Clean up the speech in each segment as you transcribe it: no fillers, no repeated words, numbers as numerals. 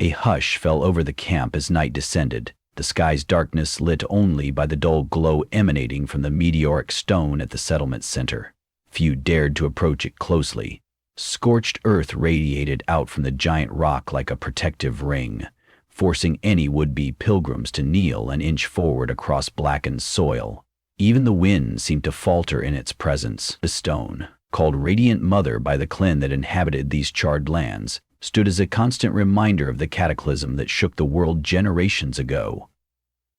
A hush fell over the camp as night descended, the sky's darkness lit only by the dull glow emanating from the meteoric stone at the settlement center. Few dared to approach it closely. Scorched earth radiated out from the giant rock like a protective ring, forcing any would-be pilgrims to kneel an inch forward across blackened soil. Even the wind seemed to falter in its presence. The stone, called Radiant Mother by the clan that inhabited these charred lands, stood as a constant reminder of the cataclysm that shook the world generations ago.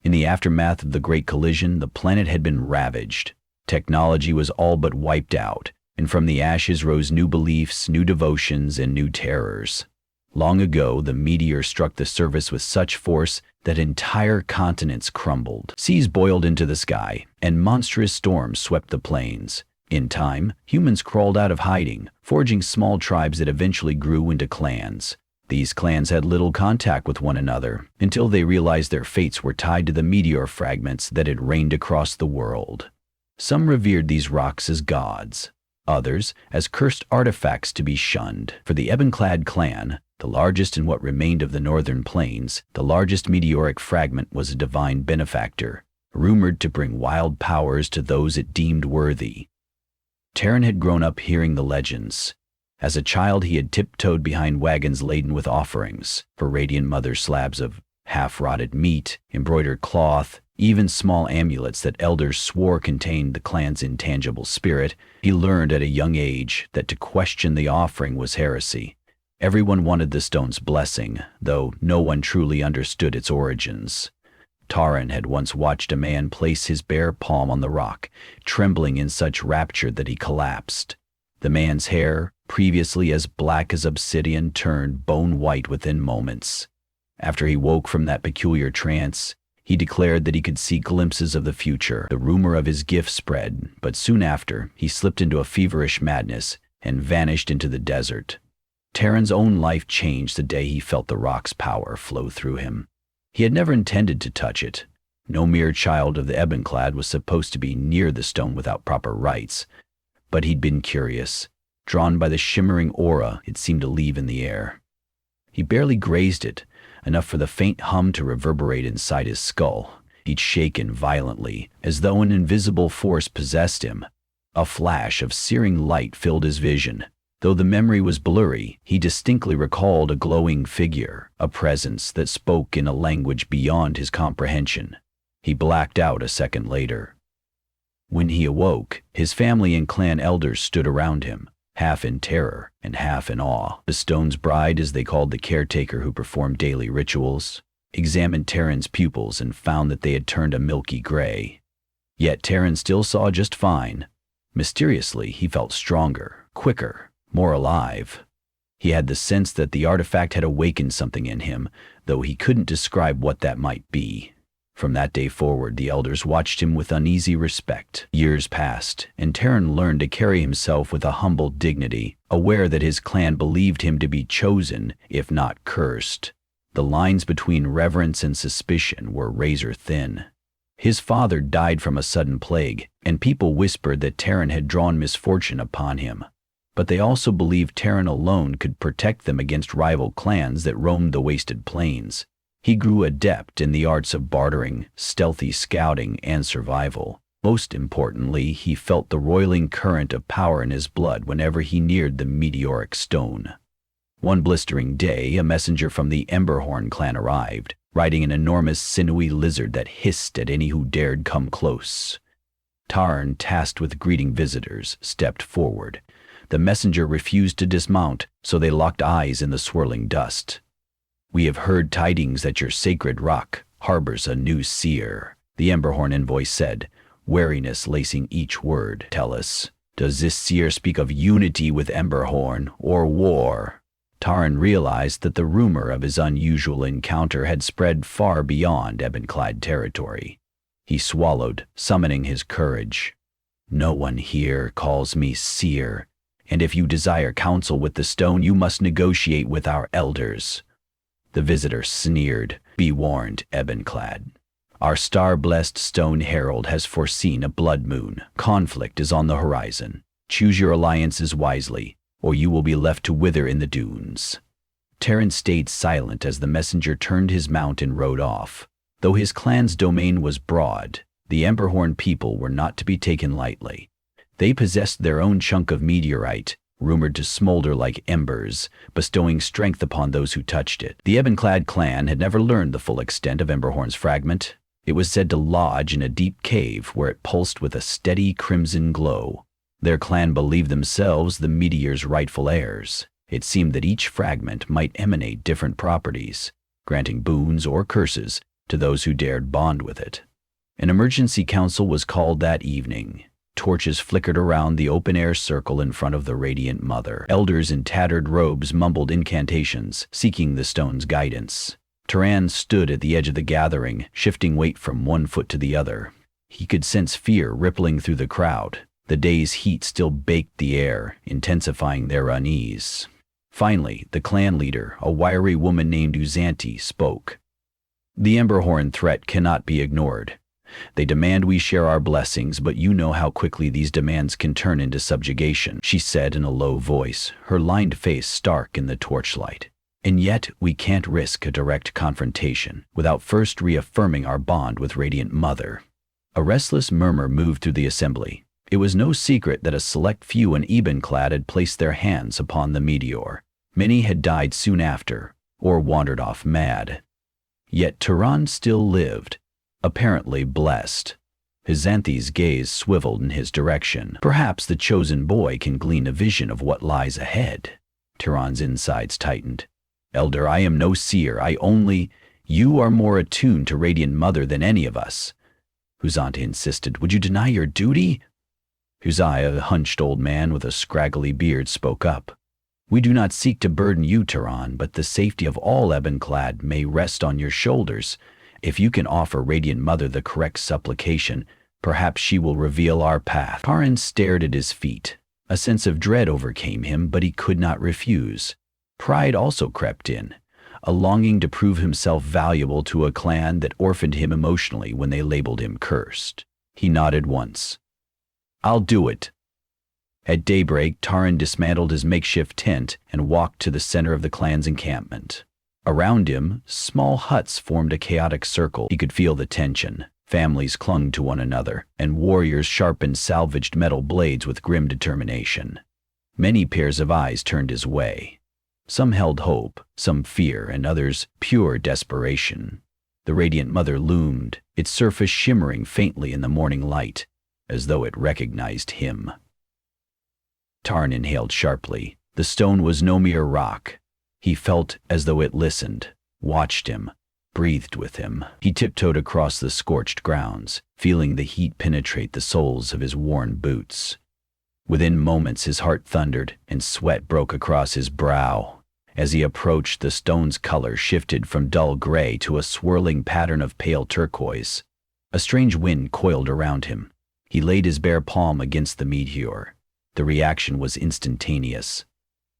In the aftermath of the Great Collision, the planet had been ravaged. Technology was all but wiped out, and from the ashes rose new beliefs, new devotions, and new terrors. Long ago, the meteor struck the surface with such force that entire continents crumbled. Seas boiled into the sky, and monstrous storms swept the plains. In time, humans crawled out of hiding, forging small tribes that eventually grew into clans. These clans had little contact with one another until they realized their fates were tied to the meteor fragments that had rained across the world. Some revered these rocks as gods, others as cursed artifacts to be shunned. For the Ebon-clad clan, the largest in what remained of the northern plains, the largest meteoric fragment was a divine benefactor, rumored to bring wild powers to those it deemed worthy. Terran had grown up hearing the legends. As a child, he had tiptoed behind wagons laden with offerings, for Radiant Mother slabs of half-rotted meat, embroidered cloth, even small amulets that elders swore contained the clan's intangible spirit. He learned at a young age that to question the offering was heresy. Everyone wanted the stone's blessing, though no one truly understood its origins. Taran had once watched a man place his bare palm on the rock, trembling in such rapture that he collapsed. The man's hair, previously as black as obsidian, turned bone-white within moments. After he woke from that peculiar trance, he declared that he could see glimpses of the future. The rumor of his gift spread, but soon after, he slipped into a feverish madness and vanished into the desert. Taran's own life changed the day he felt the rock's power flow through him. He had never intended to touch it. No mere child of the Ebon-clad was supposed to be near the stone without proper rites. But he'd been curious, drawn by the shimmering aura it seemed to leave in the air. He barely grazed it, enough for the faint hum to reverberate inside his skull. He'd shaken violently, as though an invisible force possessed him. A flash of searing light filled his vision. Though the memory was blurry, he distinctly recalled a glowing figure, a presence that spoke in a language beyond his comprehension. He blacked out a second later. When he awoke, his family and clan elders stood around him, half in terror and half in awe. The Stone's Bride, as they called the caretaker who performed daily rituals, examined Taran's pupils and found that they had turned a milky gray. Yet Taran still saw just fine. Mysteriously, he felt stronger, quicker, more alive. He had the sense that the artifact had awakened something in him, though he couldn't describe what that might be. From that day forward, the elders watched him with uneasy respect. Years passed, and Taran learned to carry himself with a humble dignity, aware that his clan believed him to be chosen, if not cursed. The lines between reverence and suspicion were razor thin. His father died from a sudden plague, and people whispered that Taran had drawn misfortune upon him. But they also believed Taran alone could protect them against rival clans that roamed the wasted plains. He grew adept in the arts of bartering, stealthy scouting, and survival. Most importantly, he felt the roiling current of power in his blood whenever he neared the meteoric stone. One blistering day, a messenger from the Emberhorn clan arrived, riding an enormous sinewy lizard that hissed at any who dared come close. Taran, tasked with greeting visitors, stepped forward. The messenger refused to dismount, so they locked eyes in the swirling dust. "We have heard tidings that your sacred rock harbors a new seer," the Emberhorn envoy said, wariness lacing each word. "Tell us, does this seer speak of unity with Emberhorn or war?" Taran realized that the rumor of his unusual encounter had spread far beyond Ebon-clad territory. He swallowed, summoning his courage. "No one here calls me seer, and if you desire counsel with the stone, you must negotiate with our elders." The visitor sneered. "Be warned, Ebon-clad. Our star-blessed stone herald has foreseen a blood moon. Conflict is on the horizon. Choose your alliances wisely, or you will be left to wither in the dunes." Terran stayed silent as the messenger turned his mount and rode off. Though his clan's domain was broad, the Emberhorn people were not to be taken lightly. They possessed their own chunk of meteorite, rumored to smolder like embers, bestowing strength upon those who touched it. The Ebon-clad clan had never learned the full extent of Emberhorn's fragment. It was said to lodge in a deep cave where it pulsed with a steady crimson glow. Their clan believed themselves the meteor's rightful heirs. It seemed that each fragment might emanate different properties, granting boons or curses to those who dared bond with it. An emergency council was called that evening. Torches flickered around the open-air circle in front of the Radiant Mother. Elders in tattered robes mumbled incantations, seeking the stone's guidance. Turan stood at the edge of the gathering, shifting weight from one foot to the other. He could sense fear rippling through the crowd. The day's heat still baked the air, intensifying their unease. Finally, the clan leader, a wiry woman named Uzanti, spoke. "The Emberhorn threat cannot be ignored. They demand we share our blessings, but you know how quickly these demands can turn into subjugation," she said in a low voice, her lined face stark in the torchlight. "And yet we can't risk a direct confrontation without first reaffirming our bond with Radiant Mother." A restless murmur moved through the assembly. It was no secret that a select few in Ebon-clad had placed their hands upon the meteor. Many had died soon after, or wandered off mad. Yet Turan still lived, apparently blessed. Xanthi's gaze swiveled in his direction. Perhaps the chosen boy can glean a vision of what lies ahead. Turan's insides tightened. "Elder, I am no seer, You are more attuned to Radiant Mother than any of us." Xanthi insisted. "Would you deny your duty?" Uzziah, a hunched old man with a scraggly beard, spoke up. "We do not seek to burden you, Turan, but the safety of all Ebon-clad may rest on your shoulders. If you can offer Radiant Mother the correct supplication, perhaps she will reveal our path." Turan stared at his feet. A sense of dread overcame him, but he could not refuse. Pride also crept in, a longing to prove himself valuable to a clan that orphaned him emotionally when they labeled him cursed. He nodded once. "I'll do it." At daybreak, Turan dismantled his makeshift tent and walked to the center of the clan's encampment. Around him, small huts formed a chaotic circle. He could feel the tension. Families clung to one another, and warriors sharpened salvaged metal blades with grim determination. Many pairs of eyes turned his way. Some held hope, some fear, and others pure desperation. The Radiant Mother loomed, its surface shimmering faintly in the morning light, as though it recognized him. Turan inhaled sharply. The stone was no mere rock. He felt as though it listened, watched him, breathed with him. He tiptoed across the scorched grounds, feeling the heat penetrate the soles of his worn boots. Within moments his heart thundered, and sweat broke across his brow. As he approached, the stone's color shifted from dull gray to a swirling pattern of pale turquoise. A strange wind coiled around him. He laid his bare palm against the meteor. The reaction was instantaneous.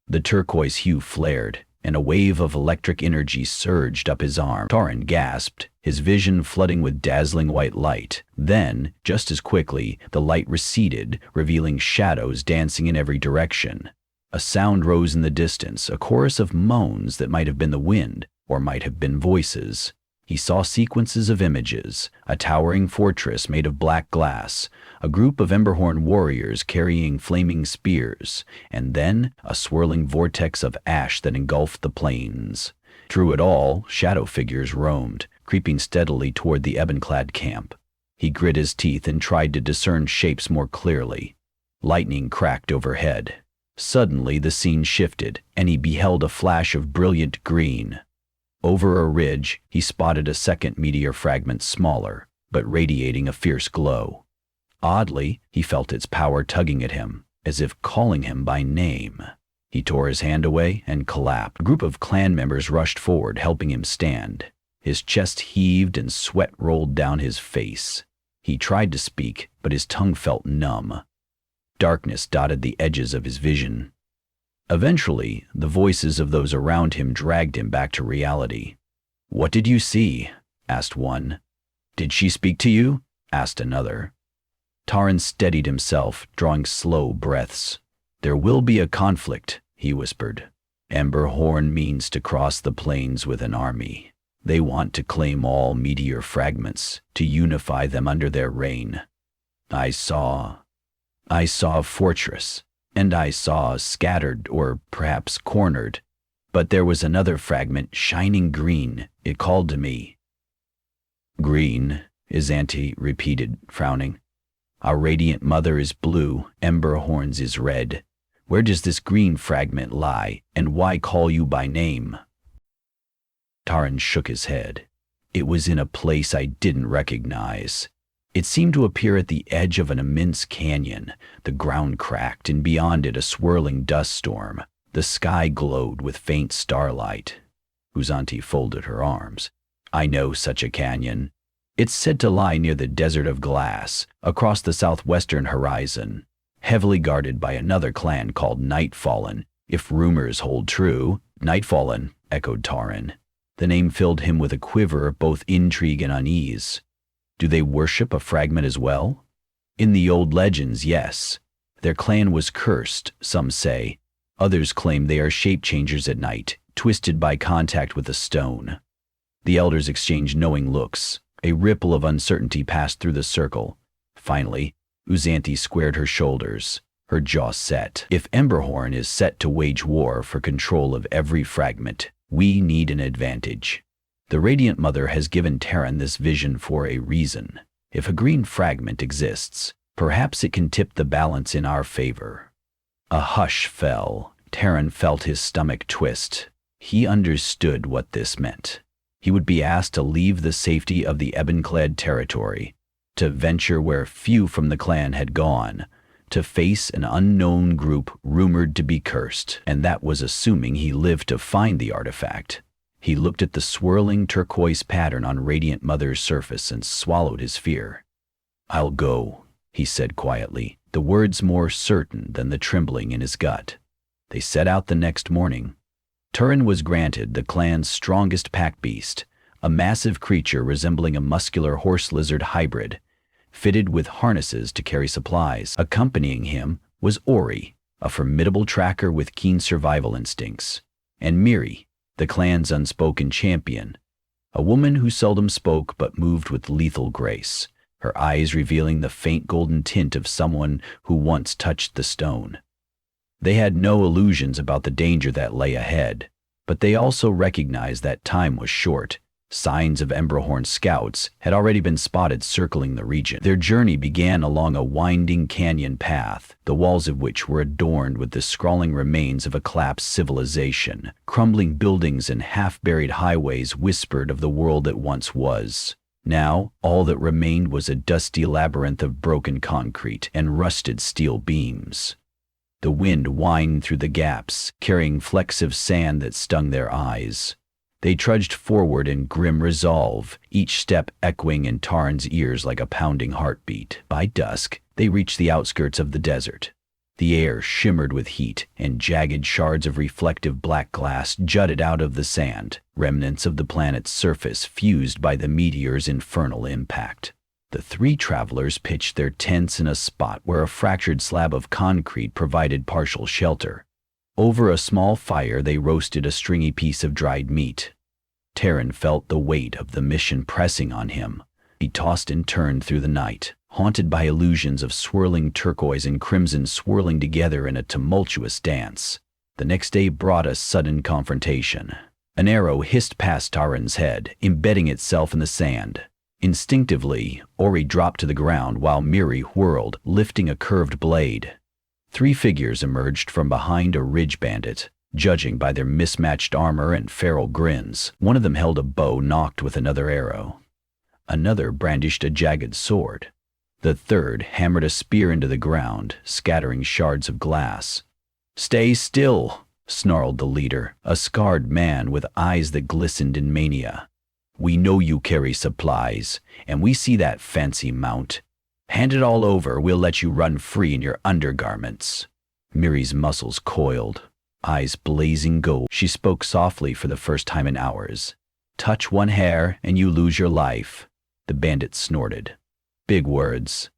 The turquoise hue flared, and a wave of electric energy surged up his arm. Turan gasped, his vision flooding with dazzling white light. Then, just as quickly, the light receded, revealing shadows dancing in every direction. A sound rose in the distance, a chorus of moans that might have been the wind, or might have been voices. He saw sequences of images, a towering fortress made of black glass, a group of Emberhorn warriors carrying flaming spears, and then a swirling vortex of ash that engulfed the plains. Through it all, shadow figures roamed, creeping steadily toward the ebon-clad camp. He grit his teeth and tried to discern shapes more clearly. Lightning cracked overhead. Suddenly the scene shifted, and he beheld a flash of brilliant green. Over a ridge, he spotted a second meteor fragment, smaller, but radiating a fierce glow. Oddly, he felt its power tugging at him, as if calling him by name. He tore his hand away and collapsed. A group of clan members rushed forward, helping him stand. His chest heaved and sweat rolled down his face. He tried to speak, but his tongue felt numb. Darkness dotted the edges of his vision. Eventually, the voices of those around him dragged him back to reality. "What did you see?" asked one. "Did she speak to you?" asked another. Turan steadied himself, drawing slow breaths. "There will be a conflict," he whispered. Emberhorn means to cross the plains with an army. They want to claim all meteor fragments, to unify them under their reign. I saw a fortress, and I saw scattered or perhaps cornered, but there was another fragment shining green. It called to me. Green, Izanti repeated, frowning. Our radiant mother is blue, Emberhorn's is red. Where does this green fragment lie, and why call you by name? Taran shook his head. It was in a place I didn't recognize. It seemed to appear at the edge of an immense canyon. The ground cracked, and beyond it a swirling dust storm. The sky glowed with faint starlight. Uzanti folded her arms. I know such a canyon. It's said to lie near the Desert of Glass, across the southwestern horizon, heavily guarded by another clan called Nightfallen. If rumors hold true, Nightfallen, echoed Taran. The name filled him with a quiver of both intrigue and unease. Do they worship a fragment as well? In the old legends, yes. Their clan was cursed, some say. Others claim they are shape-changers at night, twisted by contact with a stone. The elders exchanged knowing looks. A ripple of uncertainty passed through the circle. Finally, Uzanti squared her shoulders, her jaw set. If Emberhorn is set to wage war for control of every fragment, we need an advantage. The Radiant Mother has given Taran this vision for a reason. If a green fragment exists, perhaps it can tip the balance in our favor. A hush fell. Taran felt his stomach twist. He understood what this meant. He would be asked to leave the safety of the ebon-clad territory, to venture where few from the clan had gone, to face an unknown group rumored to be cursed, and that was assuming he lived to find the artifact. He looked at the swirling turquoise pattern on Radiant Mother's surface and swallowed his fear. I'll go, he said quietly, the words more certain than the trembling in his gut. They set out the next morning. Taran was granted the clan's strongest pack beast, a massive creature resembling a muscular horse-lizard hybrid, fitted with harnesses to carry supplies. Accompanying him was Ori, a formidable tracker with keen survival instincts, and Miri, the clan's unspoken champion, a woman who seldom spoke but moved with lethal grace, her eyes revealing the faint golden tint of someone who once touched the stone. They had no illusions about the danger that lay ahead, but they also recognized that time was short. Signs of Emberhorn scouts had already been spotted circling the region. Their journey began along a winding canyon path, the walls of which were adorned with the scrawling remains of a collapsed civilization. Crumbling buildings and half-buried highways whispered of the world that once was. Now, all that remained was a dusty labyrinth of broken concrete and rusted steel beams. The wind whined through the gaps, carrying flecks of sand that stung their eyes. They trudged forward in grim resolve, each step echoing in Taran's ears like a pounding heartbeat. By dusk, they reached the outskirts of the desert. The air shimmered with heat, and jagged shards of reflective black glass jutted out of the sand, remnants of the planet's surface fused by the meteor's infernal impact. The three travelers pitched their tents in a spot where a fractured slab of concrete provided partial shelter. Over a small fire they roasted a stringy piece of dried meat. Taran felt the weight of the mission pressing on him. He tossed and turned through the night, haunted by illusions of swirling turquoise and crimson swirling together in a tumultuous dance. The next day brought a sudden confrontation. An arrow hissed past Taran's head, embedding itself in the sand. Instinctively, Ori dropped to the ground while Miri whirled, lifting a curved blade. Three figures emerged from behind a ridge bandit, judging by their mismatched armor and feral grins. One of them held a bow nocked with another arrow. Another brandished a jagged sword. The third hammered a spear into the ground, scattering shards of glass. "Stay still," snarled the leader, a scarred man with eyes that glistened in mania. "We know you carry supplies, and we see that fancy mount. Hand it all over, we'll let you run free in your undergarments." Miri's muscles coiled, eyes blazing gold. She spoke softly for the first time in hours. "Touch one hair and you lose your life." The bandit snorted. Big words.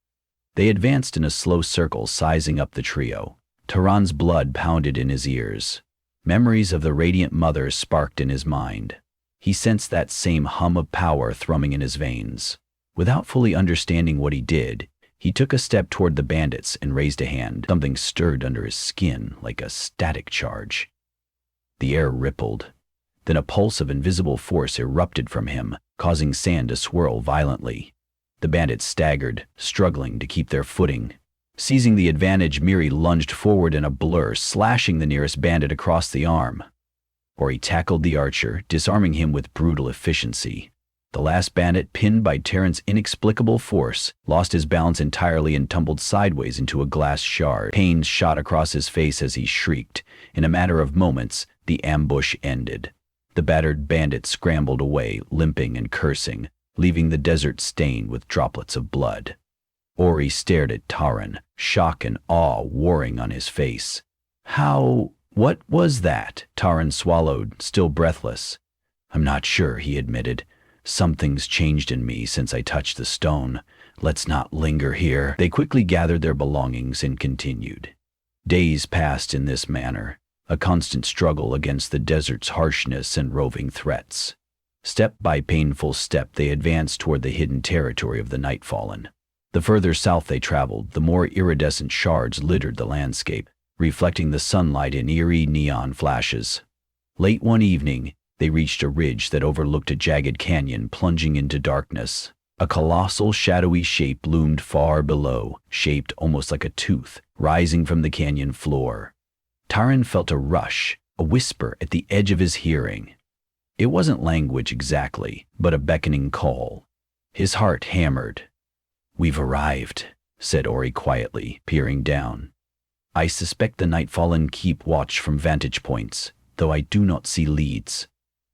They advanced in a slow circle, sizing up the trio. Taran's blood pounded in his ears. Memories of the radiant mother sparked in his mind. He sensed that same hum of power thrumming in his veins. Without fully understanding what he did, he took a step toward the bandits and raised a hand. Something stirred under his skin like a static charge. The air rippled. Then a pulse of invisible force erupted from him, causing sand to swirl violently. The bandits staggered, struggling to keep their footing. Seizing the advantage, Miri lunged forward in a blur, slashing the nearest bandit across the arm. Ori tackled the archer, disarming him with brutal efficiency. The last bandit, pinned by Terran's inexplicable force, lost his balance entirely and tumbled sideways into a glass shard. Pain shot across his face as he shrieked. In a matter of moments, the ambush ended. The battered bandit scrambled away, limping and cursing, leaving the desert stained with droplets of blood. Ori stared at Taran, shock and awe warring on his face. What was that? Taran swallowed, still breathless. I'm not sure, he admitted. Something's changed in me since I touched the stone. Let's not linger here. They quickly gathered their belongings and continued. Days passed in this manner, a constant struggle against the desert's harshness and roving threats. Step by painful step they advanced toward the hidden territory of the Nightfallen. The further south they traveled, the more iridescent shards littered the landscape, reflecting the sunlight in eerie neon flashes. Late one evening, they reached a ridge that overlooked a jagged canyon plunging into darkness. A colossal, shadowy shape loomed far below, shaped almost like a tooth, rising from the canyon floor. Taran felt a rush, a whisper at the edge of his hearing. It wasn't language exactly, but a beckoning call. His heart hammered. We've arrived, said Ori quietly, peering down. I suspect the Nightfallen keep watch from vantage points, though I do not see leads.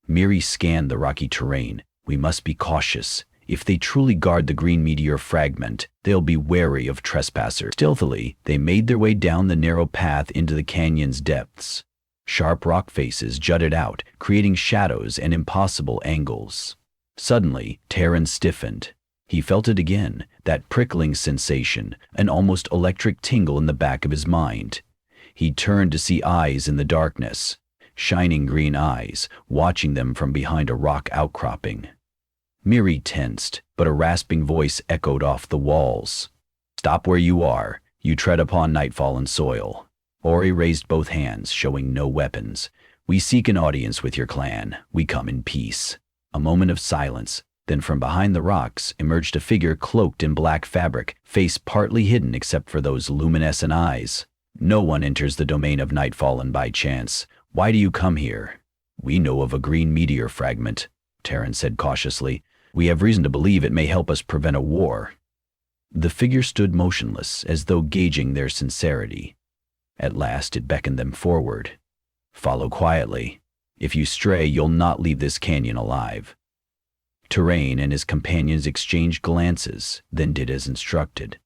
Miri scanned the rocky terrain. We must be cautious. If they truly guard the green meteor fragment, they'll be wary of trespassers. Stealthily, they made their way down the narrow path into the canyon's depths. Sharp rock faces jutted out, creating shadows and impossible angles. Suddenly, Taran stiffened. He felt it again, that prickling sensation, an almost electric tingle in the back of his mind. He turned to see eyes in the darkness, shining green eyes, watching them from behind a rock outcropping. Miri tensed, but a rasping voice echoed off the walls. Stop where you are. You tread upon Nightfallen soil. Ori raised both hands, showing no weapons. We seek an audience with your clan. We come in peace. A moment of silence. Then from behind the rocks emerged a figure cloaked in black fabric, face partly hidden except for those luminescent eyes. No one enters the domain of Nightfallen by chance. Why do you come here? We know of a green meteor fragment, Taran said cautiously. We have reason to believe it may help us prevent a war. The figure stood motionless, as though gauging their sincerity. At last it beckoned them forward. Follow quietly. If you stray, you'll not leave this canyon alive. Taran and his companions exchanged glances, then did as instructed.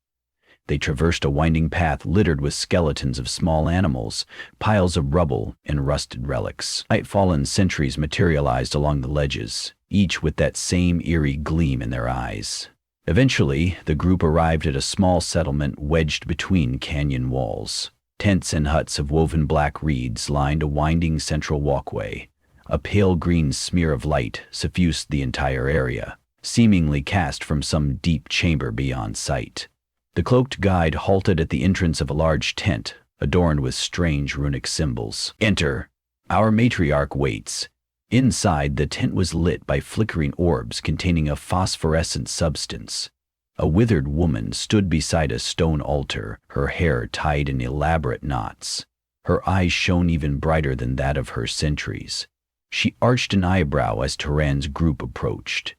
They traversed a winding path littered with skeletons of small animals, piles of rubble, and rusted relics. Nightfallen sentries materialized along the ledges, each with that same eerie gleam in their eyes. Eventually, the group arrived at a small settlement wedged between canyon walls. Tents and huts of woven black reeds lined a winding central walkway. A pale green smear of light suffused the entire area, seemingly cast from some deep chamber beyond sight. The cloaked guide halted at the entrance of a large tent, adorned with strange runic symbols. Enter. Our matriarch waits. Inside, the tent was lit by flickering orbs containing a phosphorescent substance. A withered woman stood beside a stone altar, her hair tied in elaborate knots. Her eyes shone even brighter than that of her sentries. She arched an eyebrow as Taran's group approached.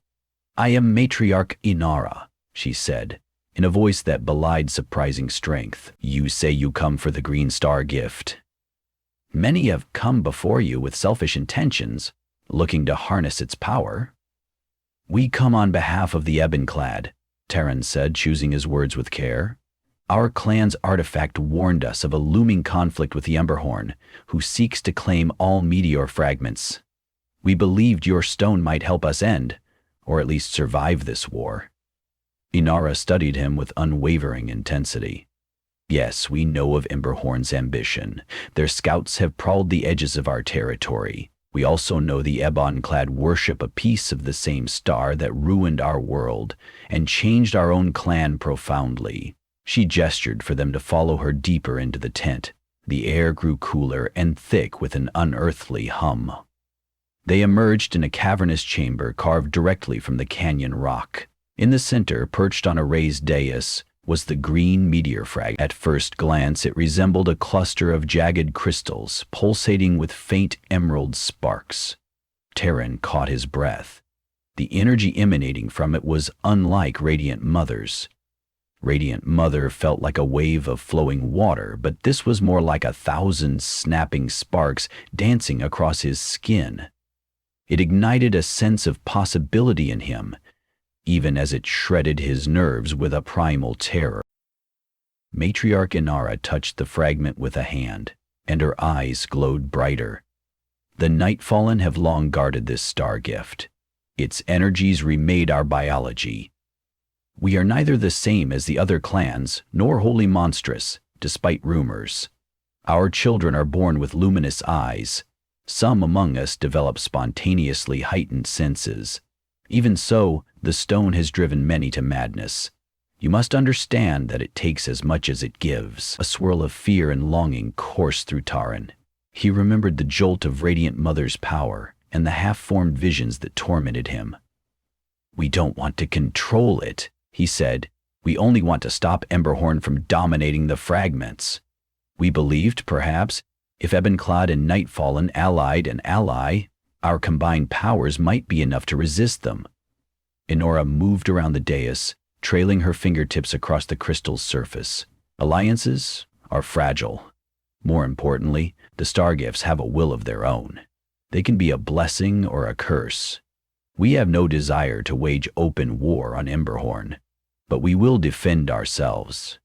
I am Matriarch Inara, she said, in a voice that belied surprising strength. You say you come for the Green Star gift. Many have come before you with selfish intentions, looking to harness its power. We come on behalf of the Ebon-clad, Taran said, choosing his words with care. Our clan's artifact warned us of a looming conflict with the Emberhorn, who seeks to claim all meteor fragments. We believed your stone might help us end, or at least survive this war. Inara studied him with unwavering intensity. Yes, we know of Emberhorn's ambition. Their scouts have prowled the edges of our territory. We also know the Ebon-clad worship a piece of the same star that ruined our world and changed our own clan profoundly. She gestured for them to follow her deeper into the tent. The air grew cooler and thick with an unearthly hum. They emerged in a cavernous chamber carved directly from the canyon rock. In the center, perched on a raised dais, was the green meteor fragment. At first glance, it resembled a cluster of jagged crystals, pulsating with faint emerald sparks. Terran caught his breath. The energy emanating from it was unlike Radiant Mother's. Radiant Mother felt like a wave of flowing water, but this was more like 1,000 snapping sparks dancing across his skin. It ignited a sense of possibility in him, even as it shredded his nerves with a primal terror. Matriarch Inara touched the fragment with a hand, and her eyes glowed brighter. The Nightfallen have long guarded this star gift. Its energies remade our biology. We are neither the same as the other clans, nor wholly monstrous, despite rumors. Our children are born with luminous eyes. Some among us develop spontaneously heightened senses. Even so, the stone has driven many to madness. You must understand that it takes as much as it gives. A swirl of fear and longing coursed through Taran. He remembered the jolt of Radiant Mother's power and the half-formed visions that tormented him. "We don't want to control it," he said. "We only want to stop Emberhorn from dominating the fragments." We believed, perhaps, if Ebon-clad and Nightfallen allied and ally, our combined powers might be enough to resist them. Inara moved around the dais, trailing her fingertips across the crystal's surface. Alliances are fragile. More importantly, the Stargifts have a will of their own. They can be a blessing or a curse. We have no desire to wage open war on Emberhorn, but we will defend ourselves.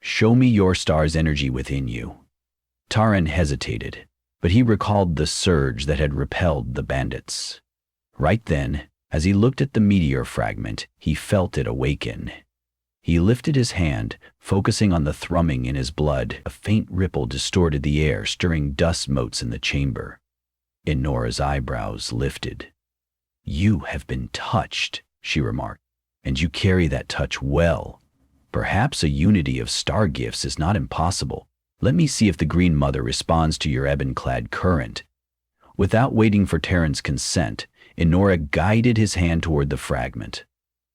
Show me your star's energy within you. Taran hesitated, but he recalled the surge that had repelled the bandits. Right then, as he looked at the meteor fragment, he felt it awaken. He lifted his hand, focusing on the thrumming in his blood. A faint ripple distorted the air, stirring dust motes in the chamber. Inora's eyebrows lifted. "You have been touched," she remarked, "and you carry that touch well. Perhaps a unity of star gifts is not impossible. Let me see if the Green Mother responds to your ebon-clad current." Without waiting for Terran's consent, Inora guided his hand toward the fragment.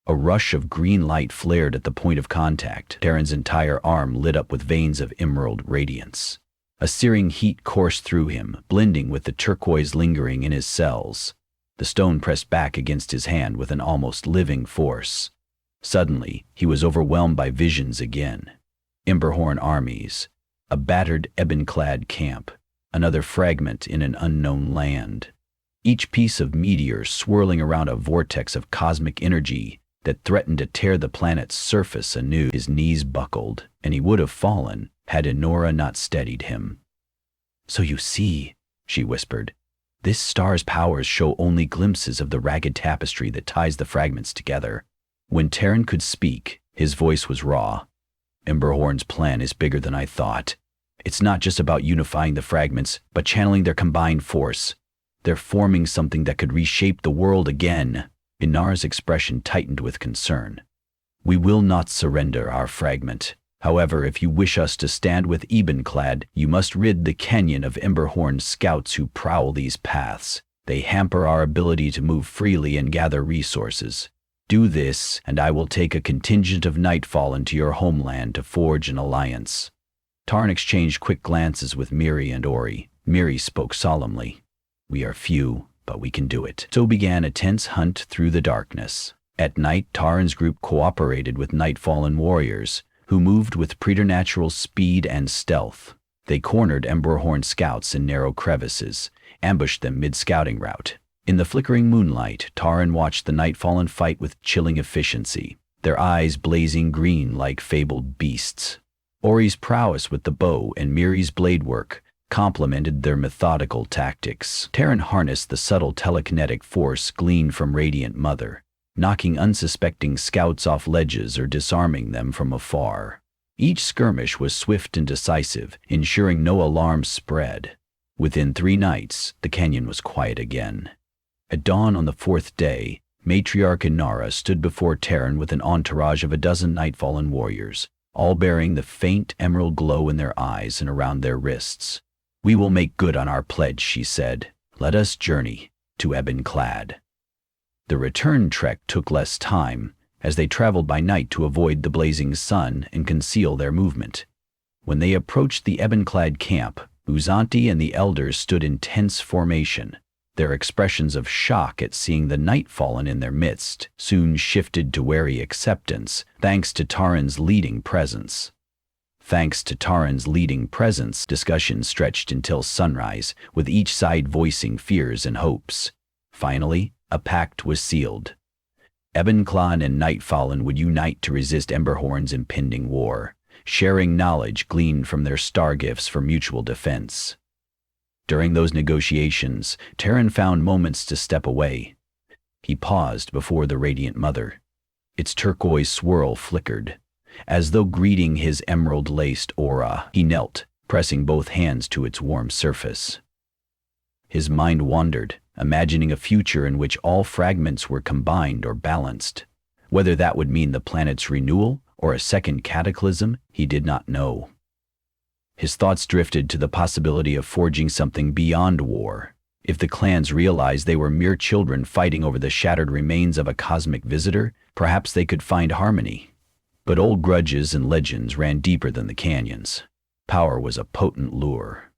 A rush of green light flared at the point of contact. Terran's entire arm lit up with veins of emerald radiance. A searing heat coursed through him, blending with the turquoise lingering in his cells. The stone pressed back against his hand with an almost living force. Suddenly, he was overwhelmed by visions again. Emberhorn armies, a battered ebon-clad camp, another fragment in an unknown land. Each piece of meteor swirling around a vortex of cosmic energy that threatened to tear the planet's surface anew. His knees buckled, and he would have fallen had Inora not steadied him. "So you see," she whispered, "this star's powers show only glimpses of the ragged tapestry that ties the fragments together." When Terran could speak, his voice was raw. "Emberhorn's plan is bigger than I thought. It's not just about unifying the fragments, but channeling their combined force. They're forming something that could reshape the world again." Inara's expression tightened with concern. "We will not surrender our fragment. However, if you wish us to stand with Ebon-clad, you must rid the canyon of Emberhorn's scouts who prowl these paths. They hamper our ability to move freely and gather resources. Do this, and I will take a contingent of Nightfallen to your homeland to forge an alliance." Taran exchanged quick glances with Miri and Ori. Miri spoke solemnly. "We are few, but we can do it." So began a tense hunt through the darkness. At night, Taran's group cooperated with Nightfallen warriors, who moved with preternatural speed and stealth. They cornered Emberhorn scouts in narrow crevices, ambushed them mid-scouting route. In the flickering moonlight, Taran watched the Nightfallen fight with chilling efficiency, their eyes blazing green like fabled beasts. Ori's prowess with the bow and Miri's blade work complemented their methodical tactics. Terran harnessed the subtle telekinetic force gleaned from Radiant Mother, knocking unsuspecting scouts off ledges or disarming them from afar. Each skirmish was swift and decisive, ensuring no alarms spread. Within 3 nights, the canyon was quiet again. At dawn on the 4th day, Matriarch Inara stood before Terran with an entourage of a dozen Nightfallen warriors, all bearing the faint emerald glow in their eyes and around their wrists. "We will make good on our pledge," she said. "Let us journey to Ebon-Clad." The return trek took less time, as they traveled by night to avoid the blazing sun and conceal their movement. When they approached the Ebon-Clad camp, Uzanti and the elders stood in tense formation. Their expressions of shock at seeing the Nightfallen in their midst soon shifted to wary acceptance, thanks to Taran's leading presence. Discussion stretched until sunrise, with each side voicing fears and hopes. Finally, a pact was sealed. Ebon-Clad and Nightfallen would unite to resist Emberhorn's impending war, sharing knowledge gleaned from their star gifts for mutual defense. During those negotiations, Terran found moments to step away. He paused before the Radiant Mother. Its turquoise swirl flickered. As though greeting his emerald-laced aura, he knelt, pressing both hands to its warm surface. His mind wandered, imagining a future in which all fragments were combined or balanced. Whether that would mean the planet's renewal or a second cataclysm, he did not know. His thoughts drifted to the possibility of forging something beyond war. If the clans realized they were mere children fighting over the shattered remains of a cosmic visitor, perhaps they could find harmony. But old grudges and legends ran deeper than the canyons. Power was a potent lure.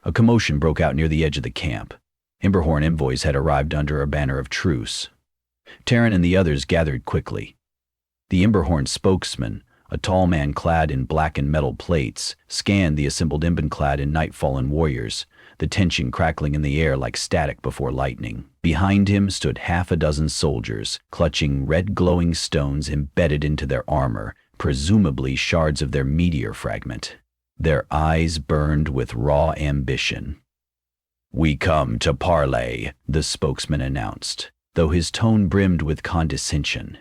A commotion broke out near the edge of the camp. Emberhorn envoys had arrived under a banner of truce. Terran and the others gathered quickly. The Emberhorn spokesman, a tall man clad in blackened metal plates, scanned the assembled Ebon-Clad and Nightfallen warriors, the tension crackling in the air like static before lightning. Behind him stood 6 soldiers, clutching red glowing stones embedded into their armor, presumably shards of their meteor fragment. Their eyes burned with raw ambition. "We come to parley," the spokesman announced, though his tone brimmed with condescension.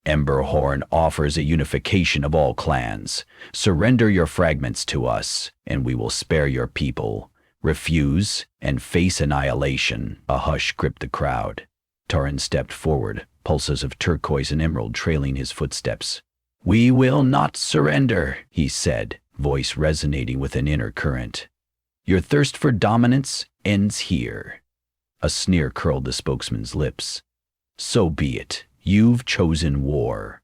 "Emberhorn offers a unification of all clans. Surrender your fragments to us, and we will spare your people. Refuse, and face annihilation." A hush gripped the crowd. Taran stepped forward, pulses of turquoise and emerald trailing his footsteps. "We will not surrender," he said, voice resonating with an inner current. "Your thirst for dominance ends here." A sneer curled the spokesman's lips. "So be it. You've chosen war."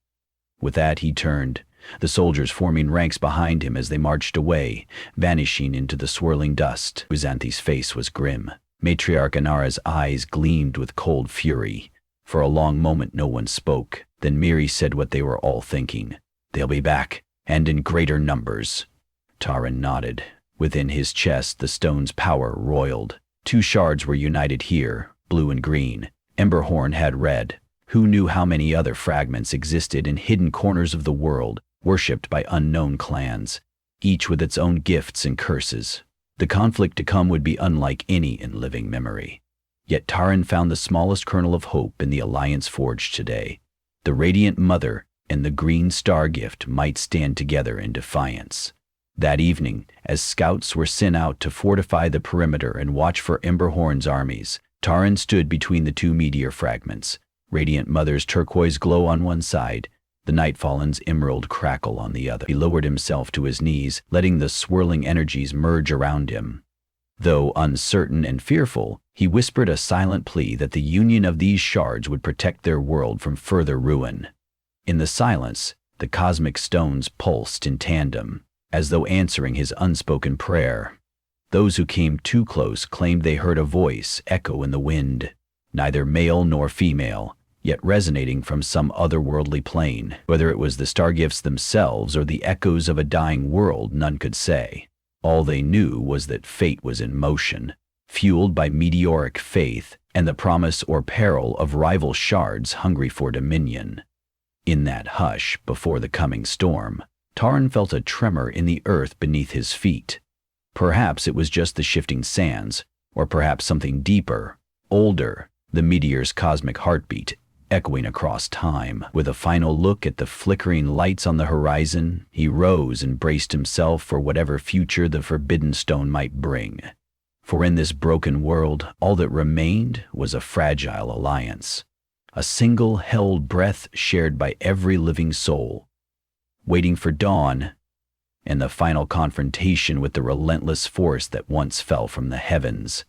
With that, he turned, the soldiers forming ranks behind him as they marched away, vanishing into the swirling dust. Uzanti's face was grim. Matriarch Inara's eyes gleamed with cold fury. For a long moment no one spoke. Then Miri said what they were all thinking. "They'll be back, and in greater numbers." Taran nodded. Within his chest, the stone's power roiled. 2 shards were united here, blue and green. Emberhorn had red. Who knew how many other fragments existed in hidden corners of the world, worshipped by unknown clans, each with its own gifts and curses. The conflict to come would be unlike any in living memory. Yet Taran found the smallest kernel of hope in the alliance forged today. The Radiant Mother and the Green Star Gift might stand together in defiance. That evening, as scouts were sent out to fortify the perimeter and watch for Emberhorn's armies, Taran stood between the 2 meteor fragments. Radiant Mother's turquoise glow on one side, the Nightfallen's emerald crackle on the other. He lowered himself to his knees, letting the swirling energies merge around him. Though uncertain and fearful, he whispered a silent plea that the union of these shards would protect their world from further ruin. In the silence, the cosmic stones pulsed in tandem, as though answering his unspoken prayer. Those who came too close claimed they heard a voice echo in the wind, neither male nor female, yet resonating from some otherworldly plane. Whether it was the Stargifts themselves or the echoes of a dying world, none could say. All they knew was that fate was in motion, fueled by meteoric faith and the promise or peril of rival shards hungry for dominion. In that hush before the coming storm, Taran felt a tremor in the earth beneath his feet. Perhaps it was just the shifting sands, or perhaps something deeper, older, the meteor's cosmic heartbeat. echoing across time. With a final look at the flickering lights on the horizon, he rose and braced himself for whatever future the Forbidden Stone might bring. For in this broken world, all that remained was a fragile alliance, a single held breath shared by every living soul, waiting for dawn and the final confrontation with the relentless force that once fell from the heavens.